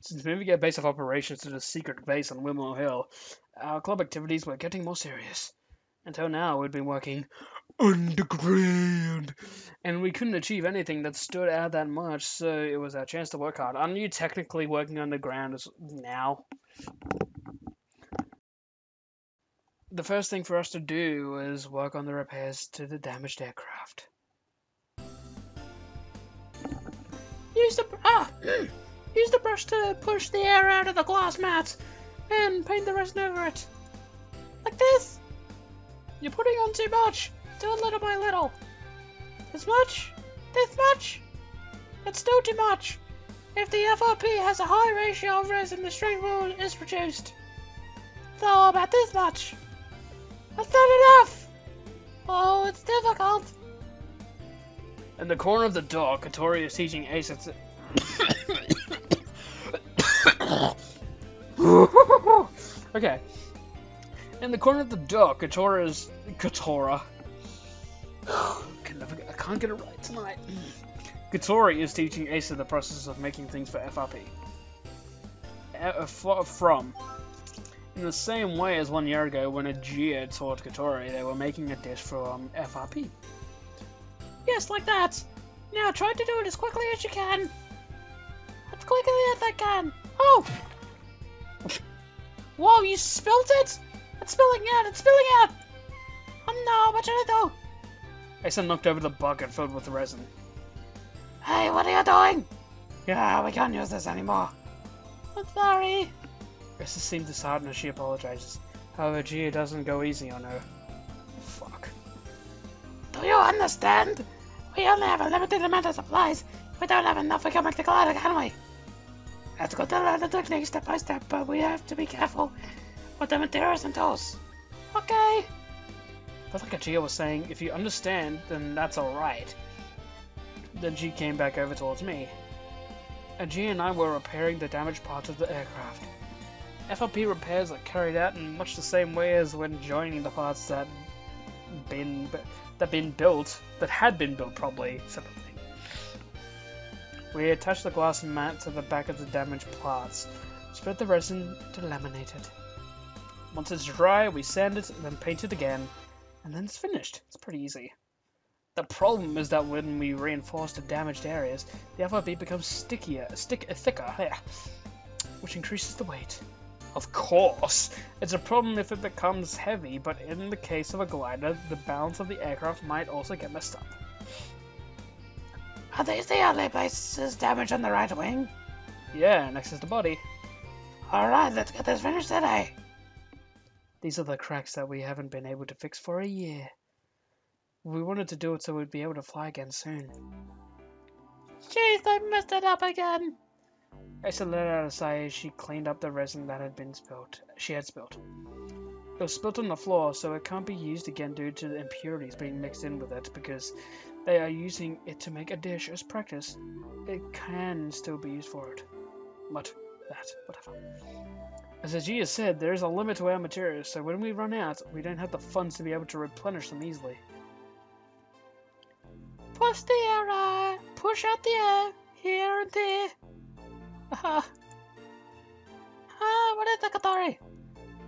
Since moving our base of operations to the secret base on Wimble Hill, our club activities were getting more serious. Until now, we'd been working underground, and we couldn't achieve anything that stood out that much, so it was our chance to work hard. Aren't you technically working underground now? The first thing for us to do was work on the repairs to the damaged aircraft. Use the brush to push the air out of the glass mats, and paint the resin over it. Like this. You're putting on too much. Do it little by little. This much? This much? It's still too much. If the FRP has a high ratio of resin, the strength is reduced. So about this much. That's not enough. Oh, it's difficult. In the corner of the dock, Katori is teaching Ace to... Okay. In the corner of the dock, Katora. I can't get it right tonight. Katori is teaching Asa the process of making things for FRP. In the same way as 1 year ago when Ajia taught Katori, they were making a dish for FRP. Yes, like that. Now try to do it as quickly as you can. As quickly as I can. Oh! Whoa, you spilt it? It's spilling out, it's spilling out! Oh no, what should I do? Asa knocked over the bucket filled with resin. Hey, what are you doing? Yeah, we can't use this anymore. I'm sorry. Asa seemed disheartened as she apologizes. However, Gia doesn't go easy on her. Fuck. Do you understand? We only have a limited amount of supplies. We don't have enough, we can make the glider, can we? Let's go down the technique step by step, but we have to be careful with the materials and tools. Okay. I felt like Ajia was saying, if you understand, then that's alright. Then she came back over towards me. Ajia and I were repairing the damaged parts of the aircraft. FRP repairs are carried out in much the same way as when joining the parts that had been built probably separately. We attach the glass mat to the back of the damaged parts, spread the resin to laminate it. Once it's dry, we sand it, then paint it again, and then it's finished. It's pretty easy. The problem is that when we reinforce the damaged areas, the FRP becomes thicker, which increases the weight. Of course, it's a problem if it becomes heavy, but in the case of a glider, the balance of the aircraft might also get messed up. Are these the only places damaged on the right wing? Yeah, next is the body. Alright, let's get this finished today. These are the cracks that we haven't been able to fix for a year. We wanted to do it so we'd be able to fly again soon. Jeez, I messed it up again. Asa let out a sigh as she cleaned up the resin that had been spilled. It was spilt on the floor, so it can't be used again due to the impurities being mixed in with it because they are using it to make a dish as practice. It can still be used for it. Whatever. As Ajia said, there is a limit to our materials, so when we run out, we don't have the funds to be able to replenish them easily. Push the air out, push out the air, here and there. What is that, Katori?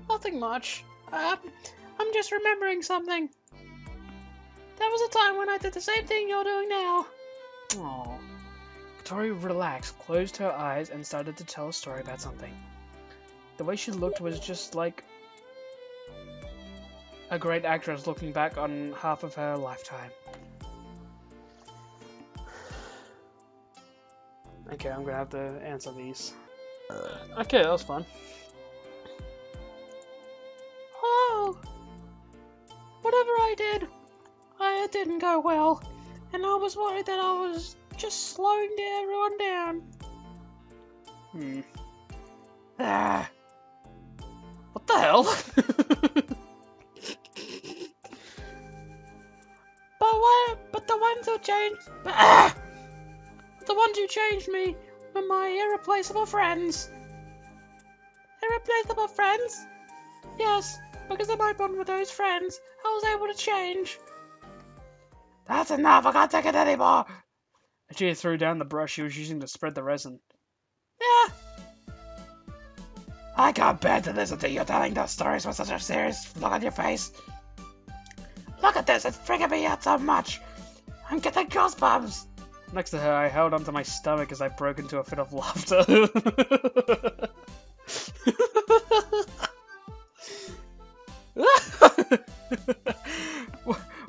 Nothing much. I'm just remembering something. There was a time when I did the same thing you're doing now. Aww. Katori relaxed, closed her eyes, and started to tell a story about something. The way she looked was just like a great actress looking back on half of her lifetime. Okay, I'm gonna have to answer these. Okay, that was fun. Oh! Whatever I did, it didn't go well. And I was worried that I was just slowing everyone down. What the hell? But the ones who changed... The ones who changed me were my irreplaceable friends. Irreplaceable friends? Yes, because of my bond with those friends, I was able to change. That's enough, I can't take it anymore. Ajia threw down the brush she was using to spread the resin. Yeah, I can't bear to listen to you telling those stories with such a serious look on your face. Look at this, it's freaking me out so much. I'm getting goosebumps. Next to her, I held onto my stomach as I broke into a fit of laughter.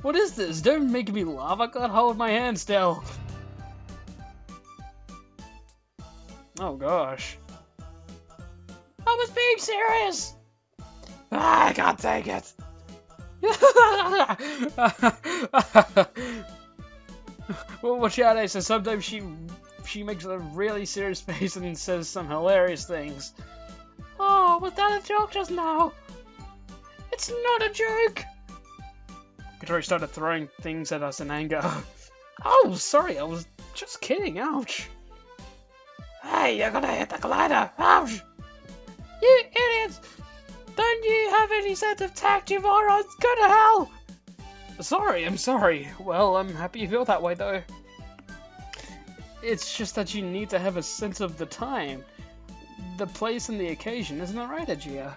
What is this? Don't make me laugh. I can't hold my hand still. Oh gosh. I was being serious. I can't take it. Well, watch out, Asa. Sometimes she makes a really serious face and says some hilarious things. Oh, was that a joke just now? It's not a joke. Katori started throwing things at us in anger. Oh, sorry, I was just kidding. Ouch. Hey, you're gonna hit the glider. Ouch. You idiots. Don't you have any sense of tact, you morons? Go to hell. Sorry, I'm sorry. Well, I'm happy you feel that way, though. It's just that you need to have a sense of the time, the place, and the occasion. Isn't that right, Ajia?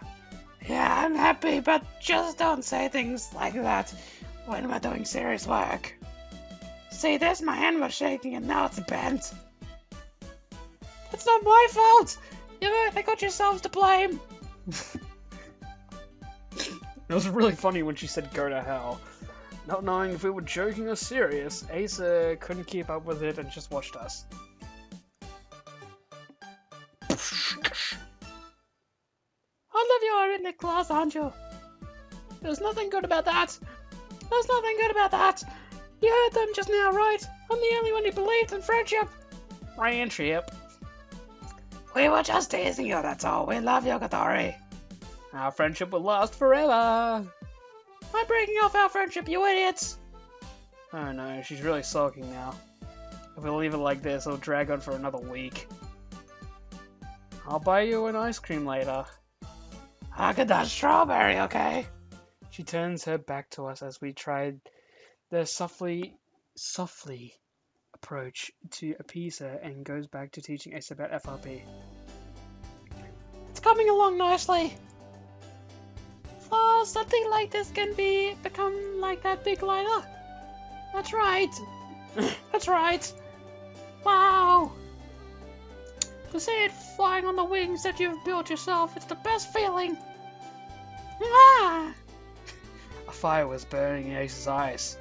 Yeah, I'm happy, but just don't say things like that when we're doing serious work. See this? My hand was shaking and now it's bent. It's not my fault! You've only got yourselves to blame! It was really funny when she said go to hell. Not knowing if we were joking or serious, Asa couldn't keep up with it and just watched us. I love you, are in the class, aren't you? There's nothing good about that. There's nothing good about that. You heard them just now, right? I'm the only one who believed in friendship. Friendship? We were just teasing you, that's all. We love you, Katori. Our friendship will last forever. I'm breaking off our friendship, you idiots. Oh no, she's really sulking now. If we leave it like this, it'll drag on for another week. I'll buy you an ice cream later. I get that strawberry, okay? She turns her back to us as we tried the softly approach to appease her and goes back to teaching us about FRP. It's coming along nicely. Oh, something like this can become like that big glider. That's right. That's right. Wow. To see it flying on the wings that you've built yourself, it's the best feeling. Ah! A fire was burning in Ace's eyes.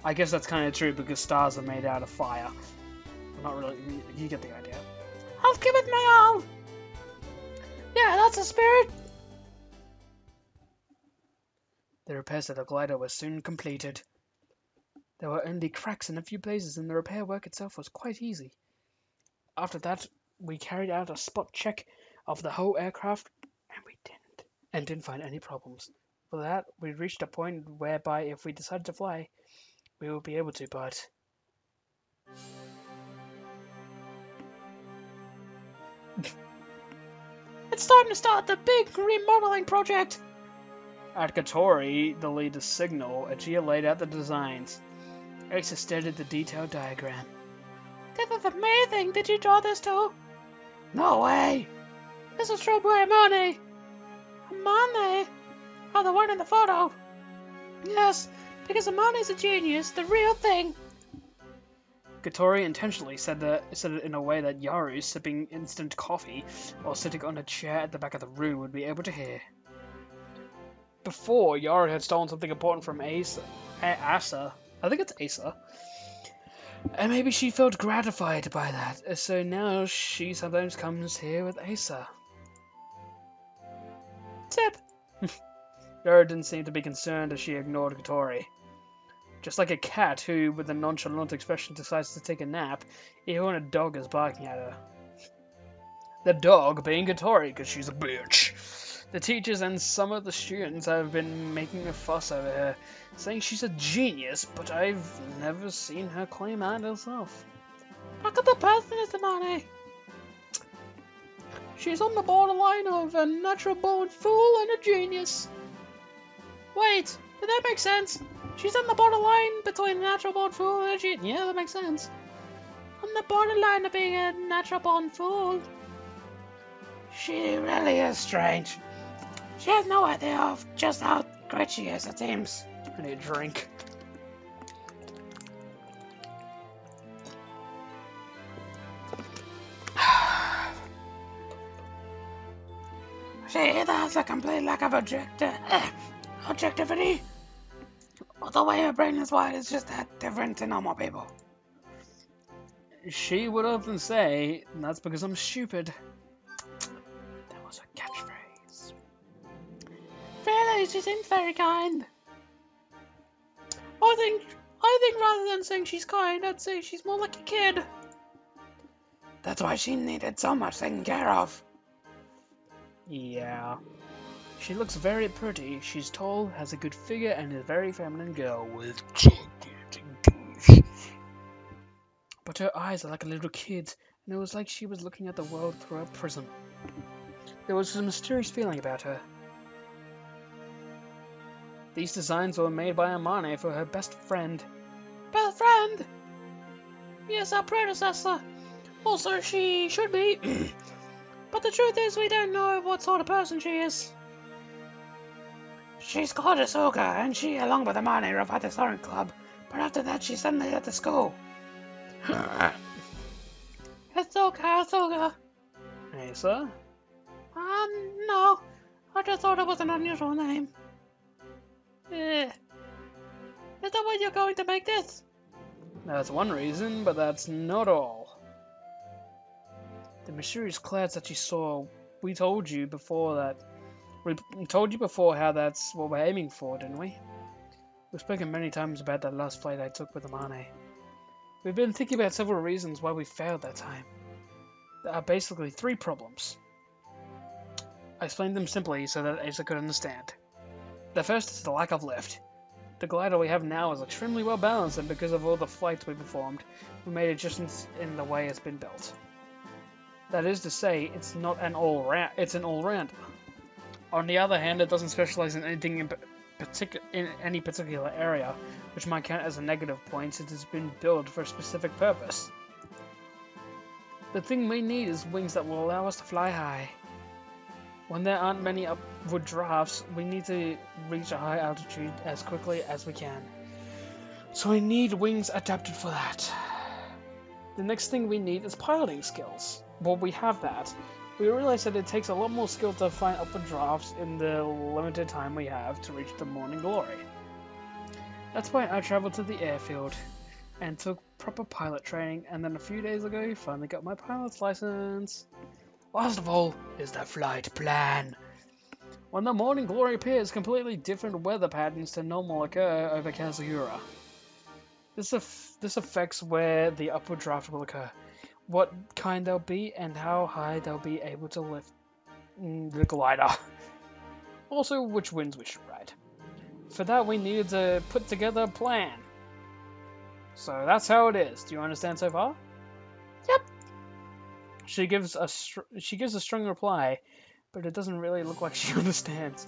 I guess that's kind of true because stars are made out of fire. Well, not really, you get the idea. I'll give it my all! Yeah, that's a spirit! The repairs of the glider were soon completed. There were only cracks in a few places and the repair work itself was quite easy. After that, we carried out a spot check of the whole aircraft and didn't find any problems. For that, we reached a point whereby if we decided to fly, we would be able to, but... It's time to start the big remodeling project! At Katori, the leader's signal, Ajia laid out the designs. Asa stared at the detailed diagram. This is amazing! Did you draw this too? No way! This is drawn by Amane! Amane? Oh, the one in the photo! Yes, because Amane's a genius, the real thing! Katori intentionally said it in a way that Yaru, sipping instant coffee while sitting on a chair at the back of the room, would be able to hear. Before, Yaru had stolen something important from Asa. I think it's Asa. And maybe she felt gratified by that, so now she sometimes comes here with Asa. Tip! Yaru didn't seem to be concerned as she ignored Katori. Just like a cat who, with a nonchalant expression, decides to take a nap, even when a dog is barking at her. The dog being Katori, because she's a bitch. The teachers and some of the students have been making a fuss over her, saying she's a genius, but I've never seen her claim that herself. Look at the person is the money. She's on the borderline of a natural-born fool and a genius. Wait, did that make sense? She's on the borderline between a natural-born fool and a genius. Yeah, that makes sense. On the borderline of being a natural-born fool. She really is strange. She has no idea of just how great she is, it seems. I need a drink. She either has a complete lack of objectivity, or the way her brain is wired is just that different to normal people. She would often say, that's because I'm stupid. That was a catchphrase. Really, she seems very kind. I think rather than saying she's kind, I'd say she's more like a kid. That's why she needed so much taken care of. Yeah. She looks very pretty. She's tall, has a good figure, and is a very feminine girl with gigantic teeth. But her eyes are like a little kid's, and it was like she was looking at the world through a prism. There was a mysterious feeling about her. These designs were made by Amane for her best friend. Best friend? Yes, our predecessor. Also, she should be. But the truth is, we don't know what sort of person she is. She's called Asuka, and she, along with Amane, run the Soaring Club. But after that, she suddenly left the school. Asuka. Hey, sir? No. I just thought it was an unusual name. Is that why you're going to make this? That's one reason, but that's not all. The mysterious clouds that you saw, we told you before how that's what we're aiming for, didn't we? We've spoken many times about that last flight I took with Amane. We've been thinking about several reasons why we failed that time. There are basically 3 problems. I explained them simply so that Asa could understand. The first is the lack of lift. The glider we have now is extremely well balanced, and because of all the flights we performed, we made adjustments in the way it's been built. That is to say, it's not an all-round, it's an all-rounder. On the other hand, it doesn't specialize in anything in any particular area, which might count as a negative point since it's been built for a specific purpose. The thing we need is wings that will allow us to fly high. When there aren't many upward drafts, we need to reach a high altitude as quickly as we can. So we need wings adapted for that. The next thing we need is piloting skills. Well, we have that. We realize that it takes a lot more skill to find upward drafts in the limited time we have to reach the morning glory. That's why I traveled to the airfield and took proper pilot training, and then a few days ago finally got my pilot's license. Last of all is the flight plan. When the morning glory appears, completely different weather patterns to normal occur over Kazuura. This affects where the upward draft will occur, what kind they'll be, and how high they'll be able to lift the glider. Also, which winds we should ride. For that, we needed to put together a plan. So that's how it is. Do you understand so far? Yep. She gives a strong reply, but it doesn't really look like she understands.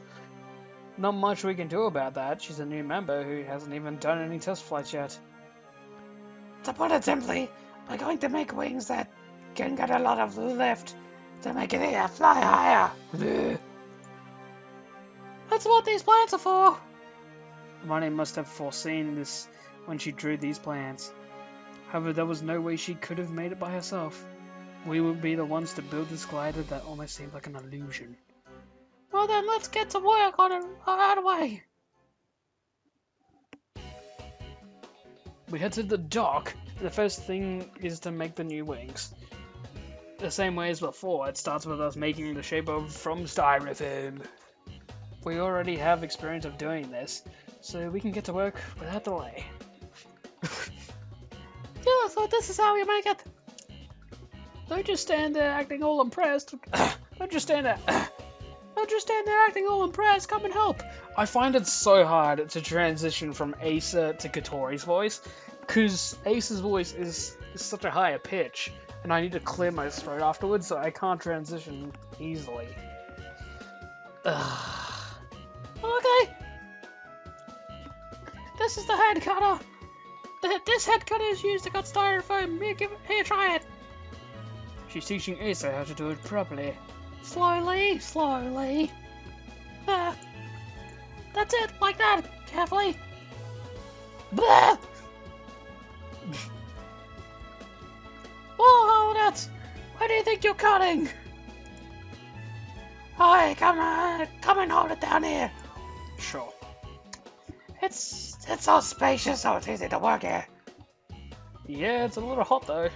Not much we can do about that. She's a new member who hasn't even done any test flights yet. To put it simply, we're going to make wings that can get a lot of lift to make it fly higher. That's what these plans are for. Money must have foreseen this when she drew these plans. However, there was no way she could have made it by herself. We would be the ones to build this glider that almost seemed like an illusion. Well then, let's get to work on it right away. We head to the dock. The first thing is to make the new wings. The same way as before, it starts with us making the shape from styrofoam. We already have experience of doing this, so we can get to work without delay. Yeah, so this is how we make it. Don't just stand there acting all impressed. Don't just stand there acting all impressed. Come and help. I find it so hard to transition from Asa to Katori's voice, because Asa's voice is such a higher pitch, and I need to clear my throat afterwards, so I can't transition easily. Okay. This is the head cutter. This head cutter is used to cut styrofoam. Here, try it. She's teaching Asa how to do it properly. Slowly, slowly. That's it, like that, carefully. Blah! Whoa, that's... Where do you think you're cutting? Hey, come and hold it down here. Sure. It's so spacious, so it's easy to work here. Yeah, it's a little hot though.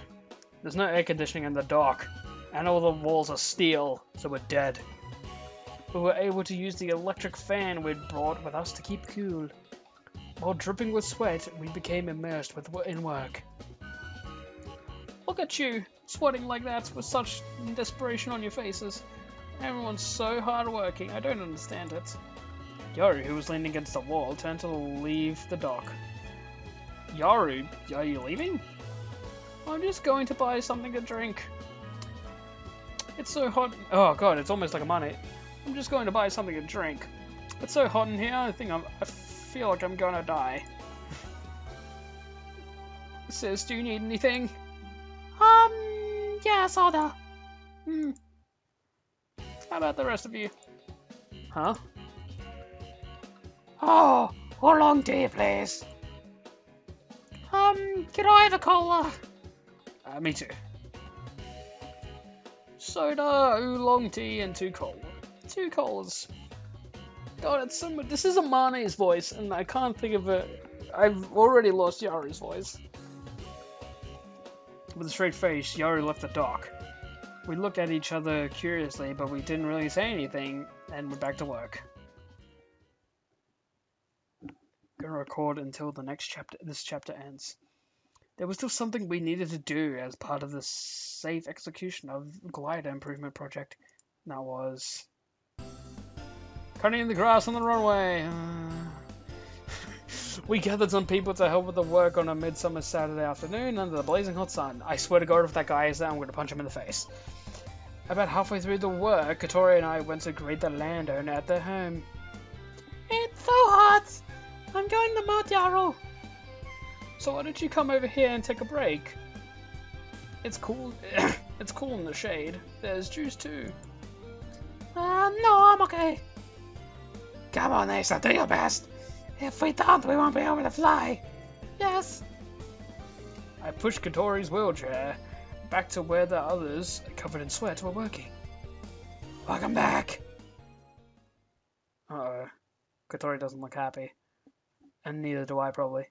There's no air conditioning in the dock, and all the walls are steel, so we're dead. We were able to use the electric fan we'd brought with us to keep cool. While dripping with sweat, we became immersed in work. Look at you, sweating like that with such desperation on your faces. Everyone's so hardworking, I don't understand it. Yaru, who was leaning against the wall, turned to leave the dock. Yaru, are you leaving? I'm just going to buy something to drink. It's so hot. Oh god, it's almost like a money. I'm just going to buy something to drink. It's so hot in here, I feel like I'm gonna die. Sis, do you need anything? Yeah, soda. How about the rest of you? Huh? Oh, oolong tea, please. Can I have a cola? Me too. Soda, oolong tea, and 2 cola. 2 colas. God, it's so much. This is Amane's voice, and I can't think of it. I've already lost Yaru's voice. With a straight face, Yaru left the dock. We looked at each other curiously, but we didn't really say anything, and went back to work. Gonna record until the next chapter. This chapter ends. There was still something we needed to do as part of the safe execution of glider improvement project. And that was cutting the grass on the runway. We gathered some people to help with the work on a midsummer Saturday afternoon under the blazing hot sun. I swear to God, if that guy is there, I'm going to punch him in the face. About halfway through the work, Katori and I went to greet the landowner at their home. It's so hot! I'm going to mow Yaru. So why don't you come over here and take a break? It's cool. It's cool in the shade. There's juice too. No, I'm okay. Come on, Asa, do your best. If we don't, we won't be able to fly. Yes. I pushed Katori's wheelchair back to where the others, covered in sweat, were working. Welcome back. Uh-oh. Katori doesn't look happy. And neither do I, probably.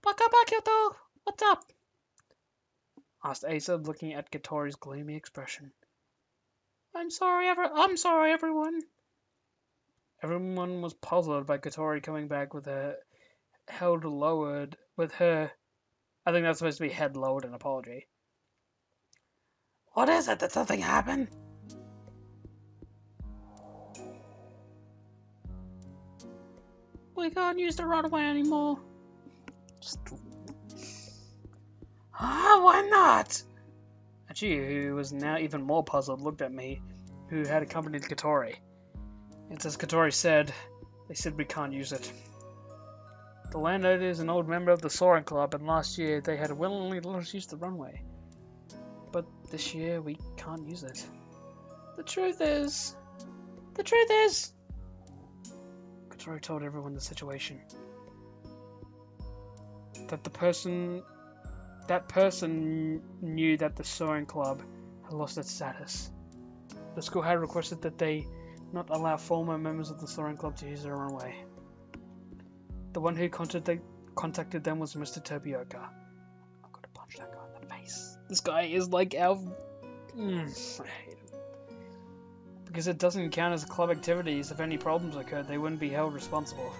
Welcome back, Yoto. What's up? Asked Asa, looking at Katori's gloomy expression. I'm sorry, everyone. Everyone was puzzled by Katori coming back with her head lowered, with her... I think that's supposed to be head lowered in apology. What is it? Did something happen? We can't use the runway anymore. Why not? Achi, who was now even more puzzled, looked at me, who had accompanied Katori. It's as Katori said, they said we can't use it. The landowner is an old member of the Soaring Club, and last year they had willingly let us use the runway. But this year we can't use it. The truth is... Katori told everyone the situation. That person knew that the Soaring Club had lost its status. The school had requested that they not allow former members of the Soaring Club to use their runway. The one who contacted them was Mr. Tobioka. I've got to punch that guy in the face. This guy is like our... I hate him. Because it doesn't count as club activities. If any problems occurred, they wouldn't be held responsible.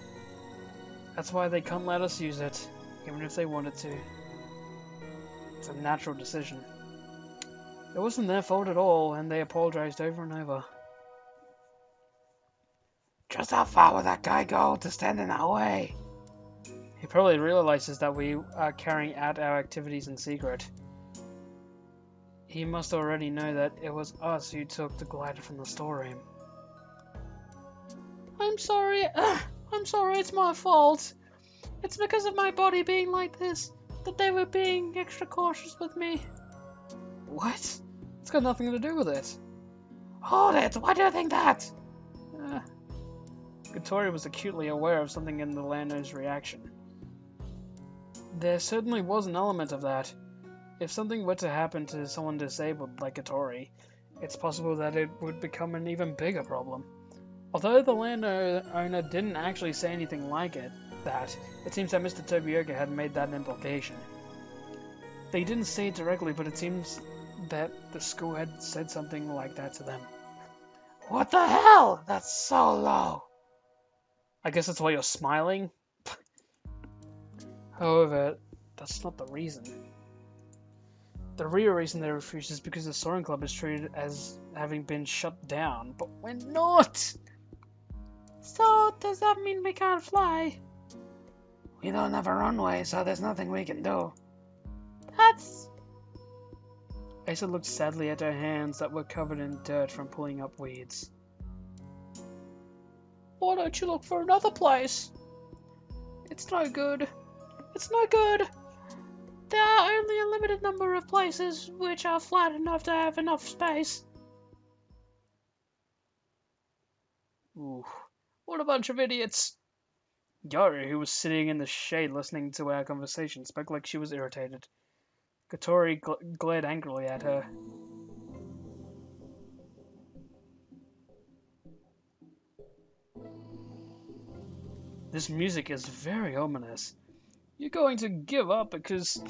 That's why they can't let us use it, even if they wanted to. It's a natural decision. It wasn't their fault at all, and they apologized over and over. Just how far would that guy go to stand in our way? He probably realizes that we are carrying out our activities in secret. He must already know that it was us who took the glider from the storeroom. I'm sorry, it's my fault. It's because of my body being like this that they were being extra cautious with me. What? It's got nothing to do with it. Hold it! Why do you think that? Gatori was acutely aware of something in the landowner's reaction. There certainly was an element of that. If something were to happen to someone disabled like Gatori, it's possible that it would become an even bigger problem. Although the landowner didn't actually say anything like it seems that Mr. Tobioka had made that implication. They didn't say it directly, but it seems that the school had said something like that to them. What the hell? That's so low. I guess that's why you're smiling. However, that's not the reason. The real reason they refused is because the Soaring Club is treated as having been shut down, but we're not! So, does that mean we can't fly? We don't have a runway, so there's nothing we can do. That's... Asa looked sadly at her hands that were covered in dirt from pulling up weeds. Why don't you look for another place? It's no good. It's no good. There are only a limited number of places which are flat enough to have enough space. Ooh, what a bunch of idiots. Yaru, who was sitting in the shade listening to our conversation, spoke like she was irritated. Gatori glared angrily at her. This music is very ominous. You're going to give up because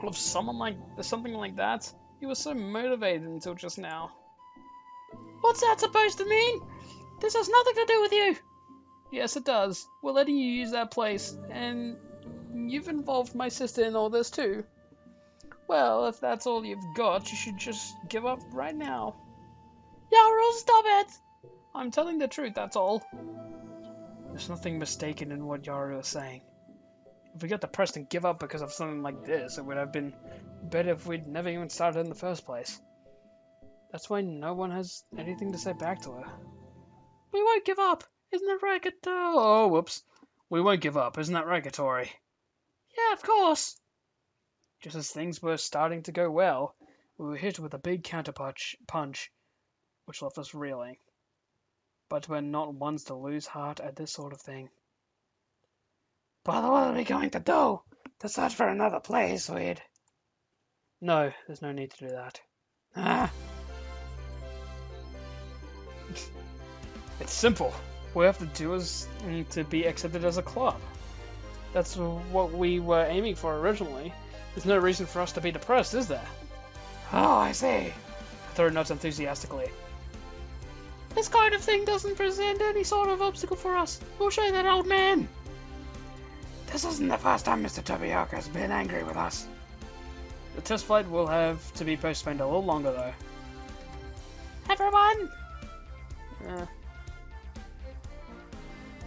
of something like that? You were so motivated until just now. What's that supposed to mean? This has nothing to do with you. Yes, it does. We're letting you use that place, and you've involved my sister in all this too. Well, if that's all you've got, you should just give up right now. Yaru, stop it! I'm telling the truth, that's all. There's nothing mistaken in what Yaru is saying. If we got depressed and give up because of something like this, it would have been better if we'd never even started in the first place. That's why no one has anything to say back to her. We won't give up, isn't that right, Gatori? Oh, whoops. We won't give up, isn't that right, Gatori? Yeah, of course. Just as things were starting to go well, we were hit with a big counter-punch, which left us reeling. But we're not ones to lose heart at this sort of thing. But what are we going to do? To search for another place, we'd... No, there's no need to do that. It's simple. What we have to do is to be accepted as a club. That's what we were aiming for originally. There's no reason for us to be depressed, is there? Oh, I see. Third notes enthusiastically. This kind of thing doesn't present any sort of obstacle for us. We'll show that old man. This isn't the first time Mr. Tobioka has been angry with us. The test flight will have to be postponed a little longer, though. Everyone!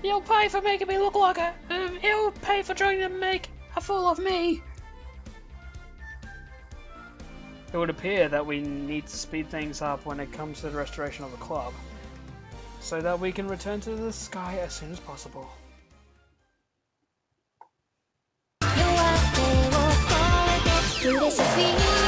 He'll pay for making me look like a... he'll pay for trying to make a fool of me. It would appear that we need to speed things up when it comes to the restoration of the club, so that we can return to the sky as soon as possible. Devilishly.